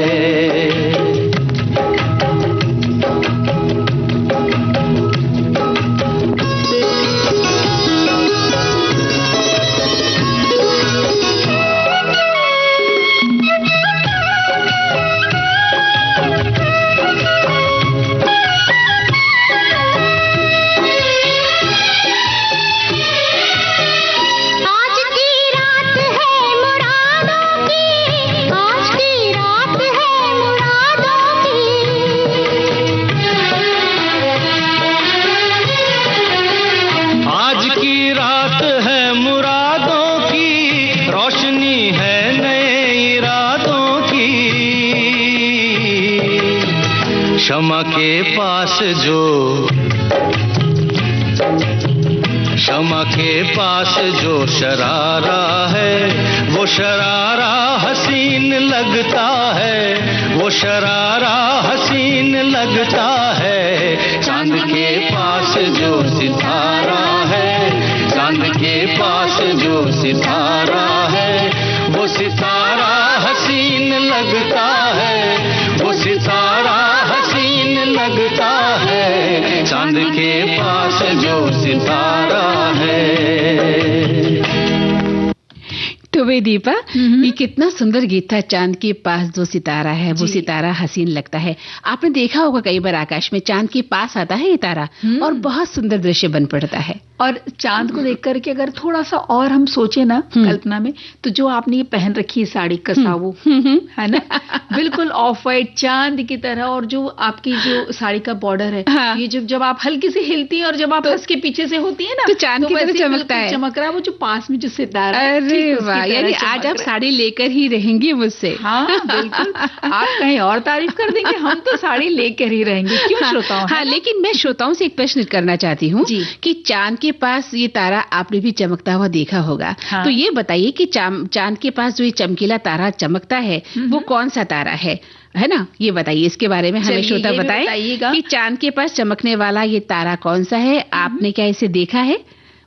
क्षमा के पास जो, क्षमा के पास जो शरारा है, वो शरारा हसीन लगता है, वो शरारा हसीन लगता है। चांद के पास जो सितारा है, चांद के पास जो सितारा है, वो सितारा हसीन लगता है, वो सितारा हसीन लगता है। चांद के पास जो सितारा है। तो वे दीपा, ये कितना सुंदर गीत था। चांद के पास जो सितारा है, वो सितारा हसीन लगता है। आपने देखा होगा कई बार आकाश में चांद के पास आता है ये तारा और बहुत सुंदर दृश्य बन पड़ता है। और चांद को देख करके अगर थोड़ा सा और हम सोचे ना कल्पना में, तो जो आपने ये पहन रखी है साड़ी कसावू, है ना, बिल्कुल ऑफ वाइट चांद की तरह, और जो आपकी जो साड़ी का बॉर्डर है, ये जब आप हल्की से हिलती है और जब आप हंस के पीछे से होती है ना, तो चांद की तरह चमकता है, चमक रहा है वो जो पास में जो सितारा। अरे वाह, यानी आज आप साड़ी लेकर ही रहेंगी मुझसे। हाँ बिल्कुल, आप कहीं और तारीफ कर देंगे, हम तो साड़ी लेकर ही रहेंगे। क्यों श्रोताओं? हाँ, लेकिन मैं श्रोताओं से एक प्रश्न करना चाहती हूँ कि चांद के पास ये तारा आपने भी चमकता हुआ देखा होगा। हाँ। तो ये बताइए कि चांद के पास जो ये चमकीला तारा चमकता है, वो कौन सा तारा है ना? ये बताइए, इसके बारे में हमें श्रोता बताएं कि चांद के पास चमकने वाला ये तारा कौन सा है। आपने क्या इसे देखा है?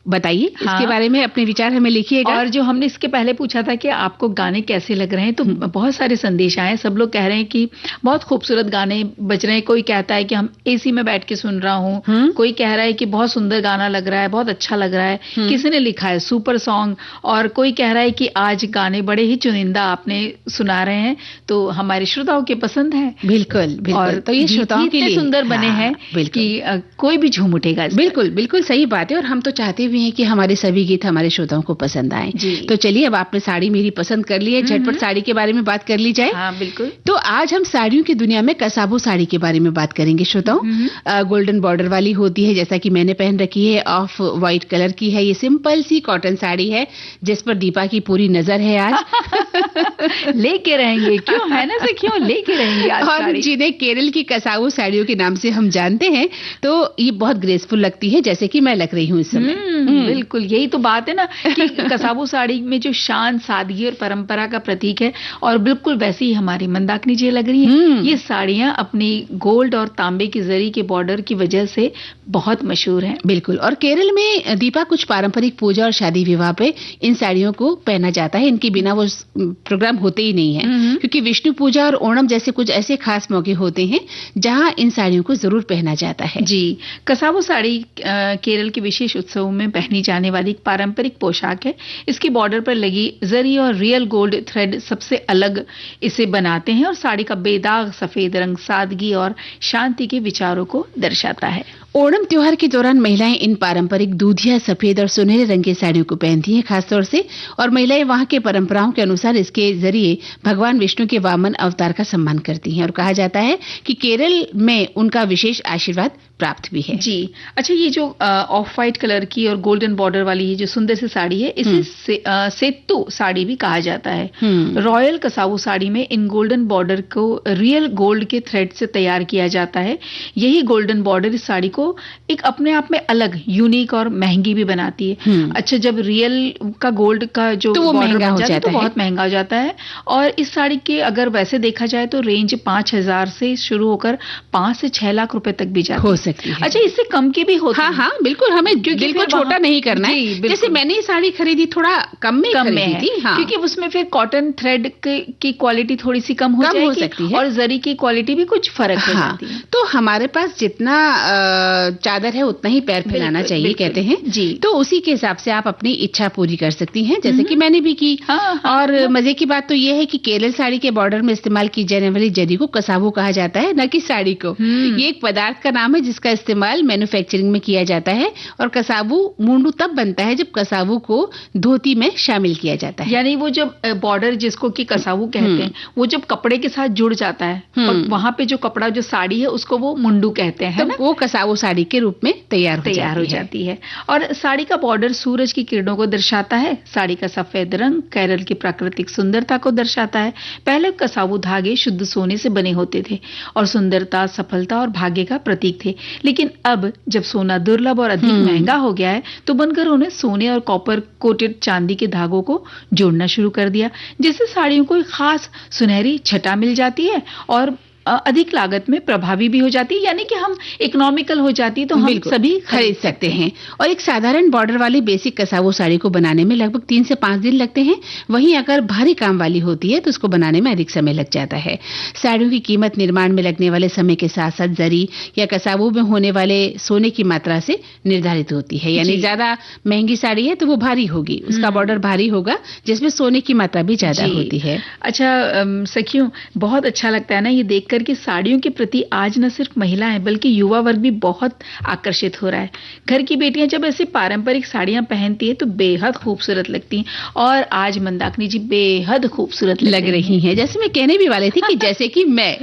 बताइए। हाँ। इसके बारे में अपने विचार हमें लिखिएगा। और जो हमने इसके पहले पूछा था कि आपको गाने कैसे लग रहे हैं, तो बहुत सारे संदेश आए। सब लोग कह रहे हैं कि बहुत खूबसूरत गाने बज रहे हैं। कोई कहता है कि हम एसी में बैठ के सुन रहा हूँ, कोई कह रहा है कि बहुत सुंदर गाना लग रहा है, बहुत अच्छा लग रहा है, किसी ने लिखा है सुपर सॉन्ग, और कोई कह रहा है कि आज गाने बड़े ही चुनिंदा आपने सुना रहे हैं, तो हमारे श्रोताओं के पसंद है। बिल्कुल बिल्कुल। और तो ये श्रोताओं के लिए सुंदर बने हैं कि कोई भी झूम उठेगा। बिल्कुल बिल्कुल सही बात है। और हम तो चाहते भी हैं कि हमारे सभी गीत हमारे श्रोताओं को पसंद आए। तो चलिए, अब आपने साड़ी मेरी पसंद कर ली है, झटपट साड़ी के बारे में बात कर ली जाए। हाँ बिल्कुल। तो आज हम साड़ियों की दुनिया में कसाबू साड़ी के बारे में बात करेंगे श्रोताओं। गोल्डन बॉर्डर वाली होती है, जैसा कि मैंने पहन रखी है, ऑफ व्हाइट कलर की है। ये सिंपल सी कॉटन साड़ी है जिस पर दीपा की पूरी नजर है आज। लेके रहेंगे, क्यों है ना से, क्यों लेके रहेंगे आज और साड़ी। जिन्हें केरल की कसाबू साड़ियों के नाम से हम जानते हैं, तो ये बहुत ग्रेसफुल लगती है, जैसे कि मैं लग रही हूँ इस समय। बिल्कुल यही तो बात है ना कि कसाबू साड़ी में जो शान, सादगी और परंपरा का प्रतीक है, और बिल्कुल वैसी ही हमारी मंदाकिनी जी लग रही है। ये साड़ियां अपनी गोल्ड और तांबे की जरी के बॉर्डर की वजह से बहुत मशहूर हैं। बिल्कुल। और केरल में दीपा कुछ पारंपरिक पूजा और शादी विवाह पे इन साड़ियों को पहना जाता है। इनके बिना वो प्रोग्राम होते ही नहीं है, क्योंकि विष्णु पूजा और ओणम जैसे कुछ ऐसे खास मौके होते हैं जहां इन साड़ियों को जरूर पहना जाता है। जी, कसाबू साड़ी केरल के विशेष उत्सवों में पहनी जाने वाली एक पारंपरिक पोशाक है। इसकी बॉर्डर पर लगी जरी और रियल गोल्ड थ्रेड सबसे अलग इसे बनाते हैं, और साड़ी का बेदाग सफेद रंग सादगी और शांति के विचारों को दर्शाता है। ओणम त्योहार के दौरान महिलाएं इन पारंपरिक दूधिया, सफेद और सुनहरे रंग की साड़ियों को पहनती हैं खासतौर से, और महिलाएं वहां के परंपराओं के अनुसार इसके जरिए भगवान विष्णु के वामन अवतार का सम्मान करती हैं। और कहा जाता है कि केरल में उनका विशेष आशीर्वाद प्राप्त भी है। जी, अच्छा, ये जो ऑफ व्हाइट कलर की और गोल्डन बॉर्डर वाली ये जो सुंदर सी साड़ी है, इसे सेत्तू साड़ी भी कहा जाता है। रॉयल कसाबू साड़ी में इन गोल्डन बॉर्डर को रियल गोल्ड के थ्रेड से तैयार किया जाता है। यही गोल्डन बॉर्डर इस साड़ी को एक अपने आप में अलग, यूनिक और महंगी भी बनाती है। अच्छा, जब रियल का गोल्ड का जो तो वो बॉर्डर महंगा बन हो जाता है जाता तो है। बहुत महंगा हो जाता है। और इस साड़ी के अगर वैसे देखा जाए तो रेंज 5,000 से शुरू होकर 5 से 6 लाख रुपए तक भी जाती हो है। सकती है। अच्छा, इससे कम के भी होते हैं। हाँ, बिल्कुल। हमें दिल को छोटा नहीं करना है। जैसे मैंने ये साड़ी खरीदी थोड़ा कम में खरीदी थी, क्योंकि उसमें फिर कॉटन थ्रेड की क्वालिटी थोड़ी सी कम हो सकती है, और जरी की क्वालिटी भी कुछ फर्क हो जाती है। तो हमारे पास जितना चादर है उतना ही पैर फैलाना चाहिए, कहते हैं जी। तो उसी के हिसाब से आप अपनी इच्छा पूरी कर सकती हैं, जैसे कि मैंने भी की। और मजे की बात तो ये है कि केरल साड़ी के बॉर्डर में इस्तेमाल की जाने वाली जरी को कसाबू कहा जाता है, न कि साड़ी को। ये एक पदार्थ का नाम है जिसका इस्तेमाल मैन्युफैक्चरिंग में किया जाता है, और कसाबू मुंडू तब बनता है जब कसाबू को धोती में शामिल किया जाता है। यानी वो जब बॉर्डर जिसको कि कसाबू कहते हैं, वो जब कपड़े के साथ जुड़ जाता है, और वहां पे जो कपड़ा जो साड़ी है उसको वो मुंडू कहते हैं, तो वो कसाबू साड़ी के रूप में तैयार हो जाती है। और साड़ी का बॉर्डर सूरज की किरणों को दर्शाता है। साड़ी का सफेद रंग केरल की प्राकृतिक सुंदरता को दर्शाता है। पहले कसाबू धागे शुद्ध सोने से बने होते थे और सुंदरता, सफलता और भाग्य का प्रतीक थे। लेकिन अब जब सोना दुर्लभ और अधिक महंगा हो गया है, तो बनकर उन्हें सोने और कॉपर कोटेड चांदी के धागों को जोड़ना शुरू कर दिया, जिससे साड़ियों को एक खास सुनहरी छटा मिल जाती है और अधिक लागत में प्रभावी भी हो जाती है। यानी कि हम इकोनॉमिकल हो जाती है, तो हम सभी खरीद सकते हैं। और एक साधारण बॉर्डर वाली बेसिक कसाबू साड़ी को बनाने में लगभग 3 से 5 दिन लगते हैं। वहीं अगर भारी काम वाली होती है तो उसको बनाने में अधिक समय लग जाता है। साड़ियों की कीमत निर्माण में लगने वाले समय के साथ साथ जरी या कसाबू में होने वाले सोने की मात्रा से निर्धारित होती है। यानी ज्यादा महंगी साड़ी है तो वो भारी होगी, उसका बॉर्डर भारी होगा, जिसमें सोने की मात्रा भी ज्यादा होती है। अच्छा सखियों, बहुत अच्छा लगता है ना ये देख करके साड़ियों के प्रति आज न सिर्फ महिलाएं बल्कि युवा वर्ग भी बहुत आकर्षित हो रहा है। घर की बेटियां जब ऐसी पारंपरिक साड़ियां पहनती है तो बेहद खूबसूरत लगती हैं, और आज मंदाकिनी जी बेहद खूबसूरत लग रही हैं। जैसे मैं कहने भी वाली थी कि जैसे कि मैं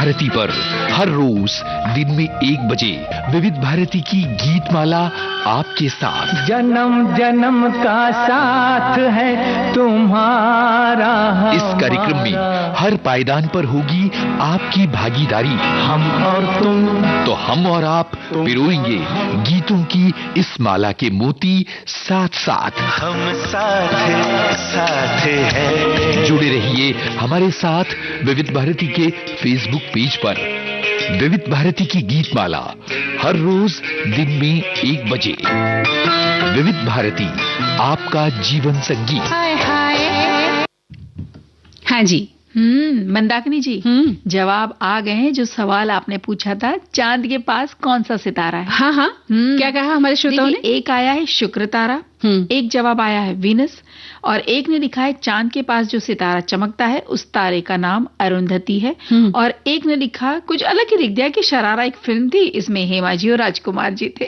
भारती पर हर रोज दिन में 1 बजे विविध भारती की गीत माला आपके साथ। जन्म जन्म का साथ है तुम्हारा। इस कार्यक्रम में हर पायदान पर होगी आपकी भागीदारी। हम और तुम, तो हम और आप पिरोएंगे गीतों की इस माला के मोती साथ साथ। हम साथ हैं। जुड़े रहिए हमारे साथ विविध भारती के फेसबुक पेज पर। विविध भारती की गीत माला हर रोज दिन में 1 बजे। विविध भारती, आपका जीवन संगीत। हाँ जी। मंदाकिनी जी, जवाब आ गए हैं। जो सवाल आपने पूछा था, चांद के पास कौन सा सितारा है? हाँ हाँ, क्या कहा हमारे श्रोताओं ने? एक आया है शुक्र तारा, एक जवाब आया है वीनस, और एक ने लिखा है चांद के पास जो सितारा चमकता है उस तारे का नाम अरुंधति है, और एक ने लिखा कुछ अलग ही लिख दिया कि शरारा एक फिल्म थी, इसमें हेमा जी और राजकुमार जी थे।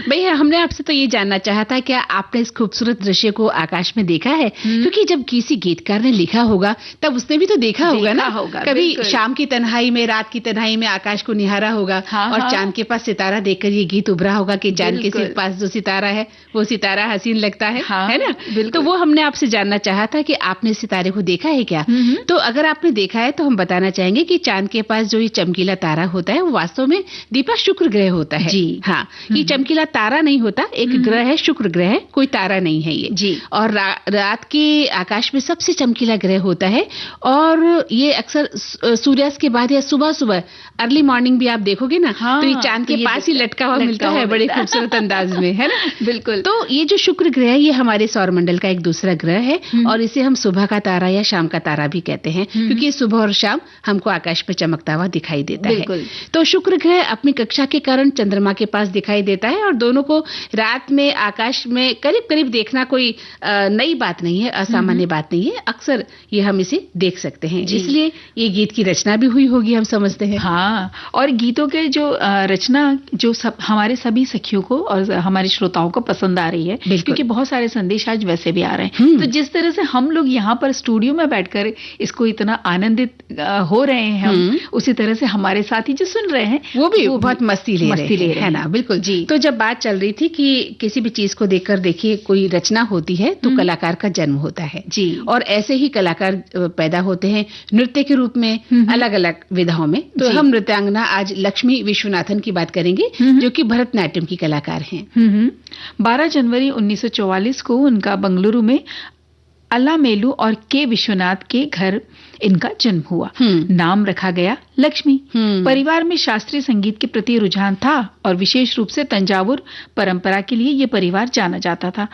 भैया, हमने आपसे तो ये जानना चाहा था, क्या आपने इस खूबसूरत दृश्य को आकाश में देखा है? क्योंकि जब किसी गीतकार ने लिखा होगा तब उसने भी तो देखा होगा ना। कभी शाम की तन्हाई में, रात की तन्हाई में आकाश को निहारा होगा, और चांद के पास सितारा देखकर ये गीत उभरा होगा कि चांद के पास जो सितारा है वो सितारा हसीन लगता है, है ना? तो वो हमने आपसे जानना चाहा था कि आपने सितारे को देखा है क्या? तो अगर आपने देखा है तो हम बताना चाहेंगे कि चांद के पास जो ये चमकीला तारा होता है वो वास्तव में दीपा शुक्र ग्रह होता है जी। हाँ, ये चमकीला तारा नहीं होता, एक ग्रह है, शुक्र ग्रह, कोई तारा नहीं है ये जी। और रात के आकाश में सबसे चमकीला ग्रह होता है, और ये अक्सर सूर्यास्त के बाद या सुबह सुबह अर्ली मॉर्निंग भी आप देखोगे ना, तो ये चांद के पास ही लटका हुआ मिलता है, बड़े खूबसूरत अंदाज में, है ना? बिल्कुल। तो ये जो शुक्र ग्रह है ये हमारे सौरमंडल का एक दूसरा ग्रह है, और इसे हम सुबह का तारा या शाम का तारा भी कहते हैं, क्योंकि सुबह और शाम हमको आकाश में चमकता हुआ दिखाई देता है। तो शुक्र ग्रह अपनी कक्षा के कारण चंद्रमा के पास दिखाई देता है, और दोनों को रात में आकाश में करीब करीब देखना कोई नई बात नहीं है, असामान्य बात नहीं है, अक्सर ये हम इसे देख सकते हैं, इसलिए ये गीत की रचना भी हुई होगी, हम समझते हैं। हाँ, और गीतों के जो रचना जो हमारे सभी सखियों को और हमारे श्रोताओं को पसंद आ रही है, क्योंकि बहुत सारे संदेश आज वैसे भी आ रहे हैं। तो जिस तरह से हम लोग यहाँ पर स्टूडियो में बैठकर इसको इतना आनंदित हो रहे हैं हम, उसी तरह से हमारे साथी जो सुन रहे हैं वो भी बहुत मस्ती ले रहे हैं, है ना? बिल्कुल जी। तो जब बात चल रही थी कि किसी भी चीज को देखकर देखिए कोई रचना होती है तो कलाकार का जन्म होता है जी, और ऐसे ही कलाकार पैदा होते हैं नृत्य के रूप में अलग अलग विधाओं में। तो हम नृत्यांगना आज लक्ष्मी विश्वनाथन की बात करेंगे, जो कि भरतनाट्यम की कलाकार हैं। 12 जनवरी 1944 को उनका बंगलुरु में अलामेलू और के विश्वनाथ के घर इनका जन्म हुआ। नाम रखा गया लक्ष्मी। परिवार में शास्त्रीय संगीत के प्रति रुझान था, और विशेष रूप से तंजावुर परंपरा के लिए यह परिवार जाना जाता था।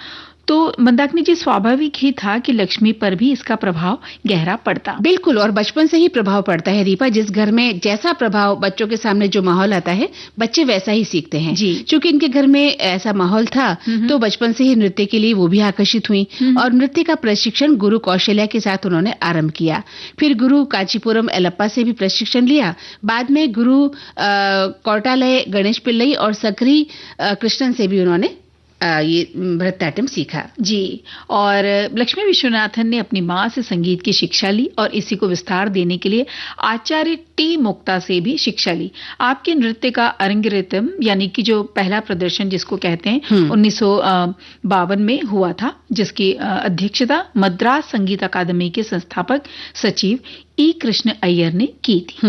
तो मंदाकिनी जी, स्वाभाविक ही था कि लक्ष्मी पर भी इसका प्रभाव गहरा पड़ता। बिल्कुल, और बचपन से ही प्रभाव पड़ता है दीपा। जिस घर में जैसा प्रभाव, बच्चों के सामने जो माहौल आता है, बच्चे वैसा ही सीखते हैं जी। चूंकि इनके घर में ऐसा माहौल था तो बचपन से ही नृत्य के लिए वो भी आकर्षित हुई, और नृत्य का प्रशिक्षण गुरु कौशल्या के साथ उन्होंने आरंभ किया। फिर गुरु कांचीपुरम एलप्पा से भी प्रशिक्षण लिया। बाद में गुरु कौटालय गणेश पिल्लई और सकरी कृष्णन से भी उन्होंने ये भरतनाट्यम सीखा जी। और लक्ष्मी विश्वनाथन ने अपनी माँ से संगीत की शिक्षा ली, और इसी को विस्तार देने के लिए आचार्य टी मुक्ता से भी शिक्षा ली। आपके नृत्य का अरंगेट्रम, यानी कि जो पहला प्रदर्शन जिसको कहते हैं, 1952 में हुआ था, जिसकी अध्यक्षता मद्रास संगीत अकादमी के संस्थापक सचिव ई कृष्ण अय्यर ने की थी।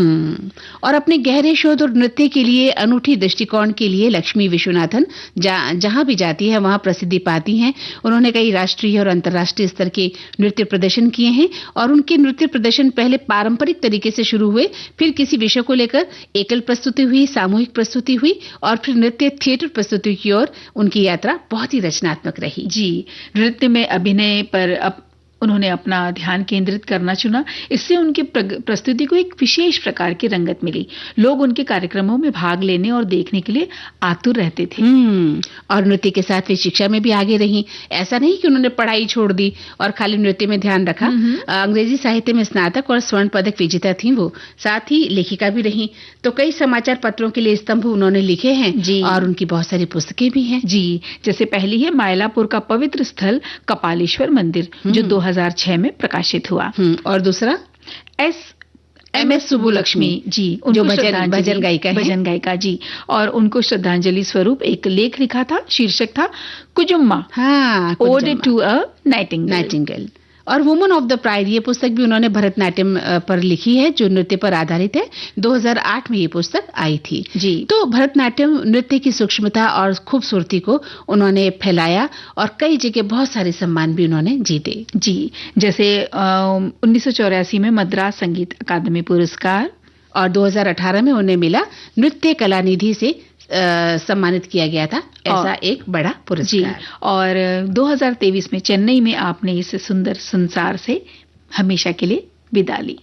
और अपने गहरे शोध और नृत्य के लिए अनूठी दृष्टिकोण के लिए लक्ष्मी विश्वनाथन जहां भी जाती है वहां प्रसिद्धि पाती हैं। उन्होंने कई राष्ट्रीय और अंतर्राष्ट्रीय स्तर के नृत्य प्रदर्शन किए हैं, और उनके नृत्य प्रदर्शन पहले पारंपरिक तरीके से शुरू हुए, फिर किसी विषय को लेकर एकल प्रस्तुति हुई, सामूहिक प्रस्तुति हुई, और फिर नृत्य थिएटर प्रस्तुति की ओर उनकी यात्रा बहुत ही रचनात्मक रही जी। नृत्य में अभिनय पर उन्होंने अपना ध्यान केंद्रित करना चुना। इससे उनकी प्रस्तुति को एक विशेष प्रकार की रंगत मिली। लोग उनके कार्यक्रमों में भाग लेने और देखने के लिए आतुर रहते थे। और नृत्य के साथ वे शिक्षा में भी आगे रही। ऐसा नहीं कि उन्होंने पढ़ाई छोड़ दी और खाली नृत्य में ध्यान रखा। अंग्रेजी साहित्य में स्नातक और स्वर्ण पदक विजेता थी वो, साथ ही लेखिका भी रही। तो कई समाचार पत्रों के लिए स्तंभ उन्होंने लिखे हैं जी, और उनकी बहुत सारी पुस्तकें भी हैं जी। जैसे पहली है मायलापुर का पवित्र स्थल कपालेश्वर मंदिर, जो 2006 में प्रकाशित हुआ। और दूसरा MS सुब्बुलक्ष्मी जी, जो उनको भजन गायिका है। भजन गायिका जी, और उनको श्रद्धांजलि स्वरूप एक लेख लिखा था, शीर्षक था कुजुम्मा, हाँ, ओड टू अ नाइटिंगेल। और वुमन ऑफ द प्राइड ये पुस्तक भी उन्होंने भरतनाट्यम पर लिखी है, जो नृत्य पर आधारित है। 2008 में ये पुस्तक आई थी जी। तो भरतनाट्यम नृत्य की सूक्ष्मता और खूबसूरती को उन्होंने फैलाया और कई जगह बहुत सारे सम्मान भी उन्होंने जीते। जी, जैसे 1984 में मद्रास संगीत अकादमी पुरस्कार, और 2018 में उन्हें मिला नृत्य कला निधि से सम्मानित किया गया था, ऐसा एक बड़ा जी, पुरस्कार। और 2023 में चेन्नई में आपने इस सुंदर संसार से हमेशा के लिए विदा ली।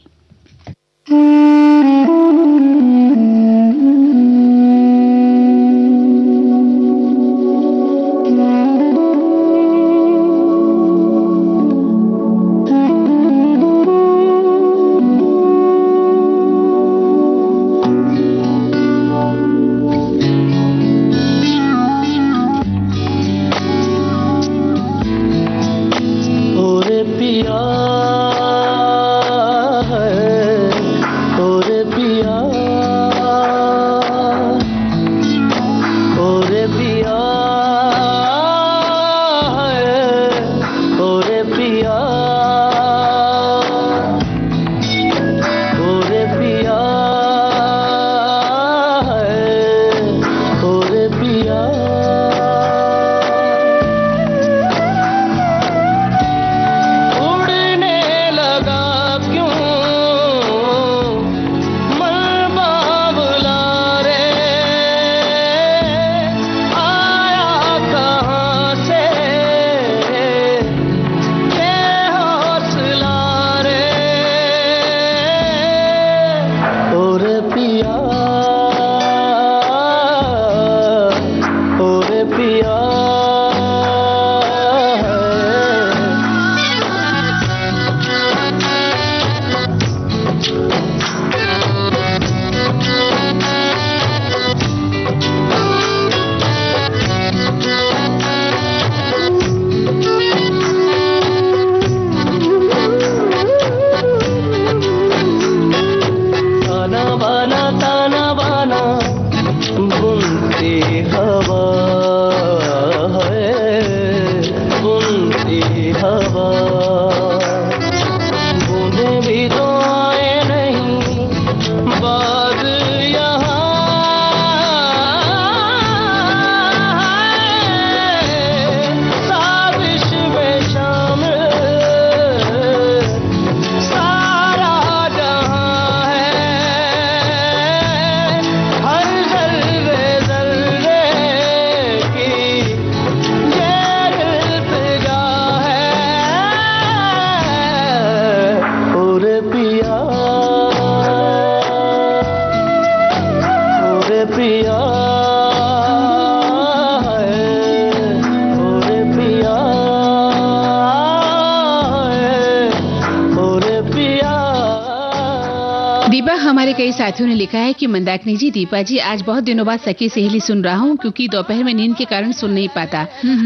हमारे कई साथियों ने लिखा है कि मंदाकिनी जी, दीपा जी, आज बहुत दिनों बाद सखी सहेली सुन रहा हूँ क्योंकि दोपहर में नींद के कारण सुन नहीं पाता।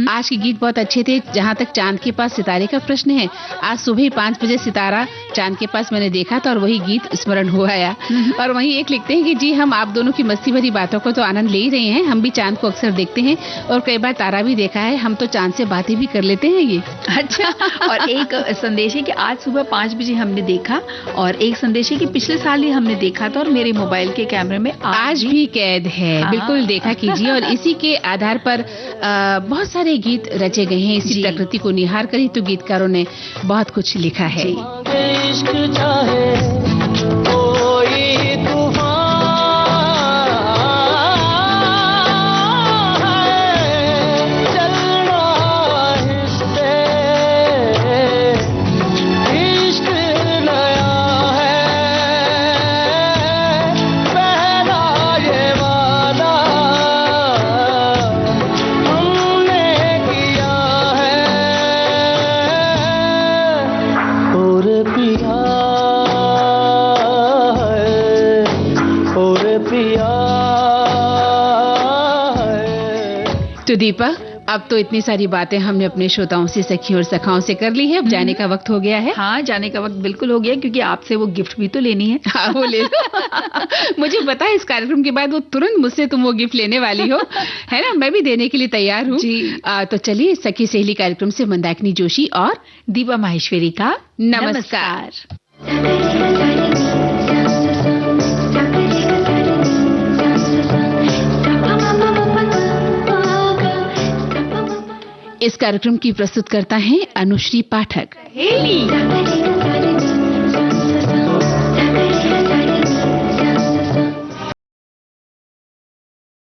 आज के गीत बहुत अच्छे थे। जहाँ तक चांद के पास सितारे का प्रश्न है, आज सुबह 5 बजे सितारा चांद के पास मैंने देखा था और वही गीत स्मरण हो आया। और वहीं एक लिखते हैं कि जी, हम आप दोनों की मस्ती भरी बातों को तो आनंद ले ही रहे हैं, हम भी चांद को अक्सर देखते हैं और कई बार तारा भी देखा है, हम तो चांद से बातें भी कर लेते हैं ये। अच्छा। और एक संदेश है कि आज सुबह 5 बजे हमने देखा, और एक संदेश है कि पिछले साल ही हमने देखा था और मेरे मोबाइल के कैमरे में आज भी कैद है। बिल्कुल देखा कीजिए। और इसी के आधार पर बहुत सारे गीत रचे गए हैं। इसी प्रकृति को निहार कर ही तो गीतकारों ने बहुत कुछ लिखा है। तो दीपा, अब तो इतनी सारी बातें हमने अपने श्रोताओं से, सखियों और सखाओं से कर ली है। अब जाने का वक्त हो गया है। हाँ, जाने का वक्त बिल्कुल हो गया, क्योंकि आपसे वो गिफ्ट भी तो लेनी है। हाँ, वो ले लो। मुझे पता है इस कार्यक्रम के बाद वो तुरंत मुझसे तुम वो गिफ्ट लेने वाली हो, है ना? मैं भी देने के लिए तैयार हूँ जी। तो चलिए, सखी सहेली कार्यक्रम से मंदाकिनी जोशी और दीपा माहेश्वरी का नमस्कार। इस कार्यक्रम की प्रस्तुतकर्ता हैं अनुश्री पाठक।